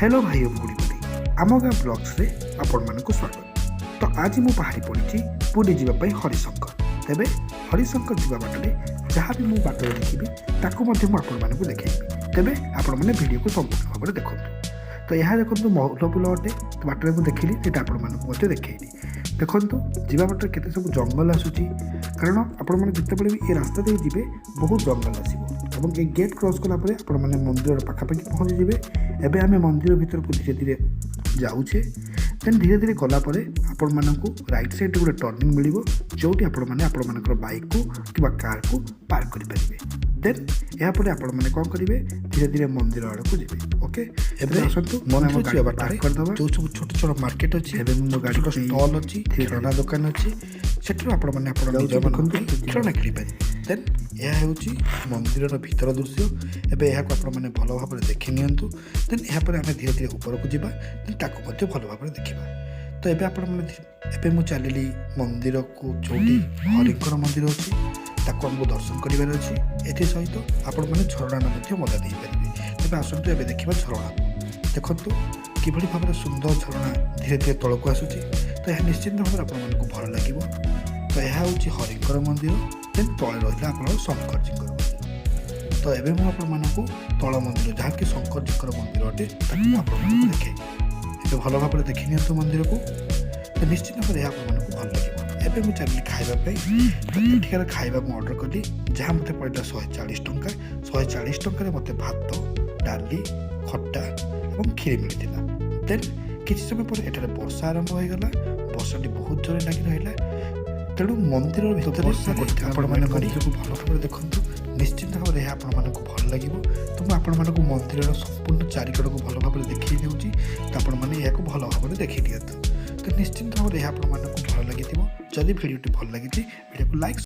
Hello भाई और भौणी आम गाँ ब्लग्स रे आपण मानक स्वागत। तो आज मु बाहरी पड़ी पुरी जावाई हरिशंकर। तेबे हरिशंकर जावा बाटे जहाँ भी मुझे बाटर देखी ताकू आपको देखी। तेबे आपण मैंने वीडियो को संपूर्ण भाव में देखो। तो यह देखो महलपुल अटे तो बाटर मुझे देखिली ये आपको देखी। देखो जावा बाटर केते सब जंगल आसूची कारण आपण मैंने जिते भी ये रास्ता दे जी बहुत जंगल आसो और ये गेट क्रॉस कलापर आपण मैंने मंदिर पाखापाखि पहुँची जाए। एबे आमे मंदिर भीतर को धीरे धीरे जाऊे। देन धीरे धीरे गलापर आपण मानक राइट साइड गोटे टर्निंग मिल जो आपण बाइक को कि कार को पार्क करेंगे। देन यापर आपण मैंने कौन करेंगे धीरे धीरे मंदिर आड़ को जी। ओके आसतु मंदिर करदे जो सब छोट छोट मार्केट अच्छी मो गाड़ी स्टल अच्छी खेलना दुकान अच्छी से खेलना किपारे। देन यह हूँ मंदिर भीतर दृश्य। एवं आपण मैंने भल भाव में देखी नियंतु। देन यापर आम धीरे धीरे ऊपर को जावा देन ताकू भल भाव में देखा। तो ये आपण मुझे चलिली मंदिर को जो हरिंकर मंदिर अच्छी ताको हमको दर्शन करार अच्छी। ए सहित आपण मैंने झरणा मजा दे पारे। तेज आसतु ए देखा झरणा देखु कि भाव में सुंदर झरणा धीरे धीरे तौक को आसूची। तो यह निश्चित भाव में आपको भल लगे। तो यह हूँ हरिंकर मंदिर। देन तले रहा आप शंकर जी मंदिर। तो ये मुझे तल मंदिर जहाँ कि शंकर जी मंदिर अटे देखे भल भाव में देखी नि मंदिर को। तो निश्चित भाव में आपको भल लगे। एवं मुझे चलिए खावाई। तो ये खावा मुझे अर्डर कली जहाँ मत पड़ा 140 टंका। 140 टंकार मत भात डाली खट्टा और खीरी मिलता। देन किसी समय पर एठारे वर्षा आरंभ होगा। वर्षाटी बहुत जोर लगी रहा तेणु मंदिर भर भल भाव देखु। निश्चित भाव में आपको भल लगे। तो मुझे आपण मानक मंदिर संपूर्ण चारिकड़ को भल भाव में देखी दूसरी। तो आपण मैंने भल भाव में देखी दिखाँ। तो निश्चित भाव में आपको भल लगी। जदि भिडियोटी भल लगी भिडियो को लाइक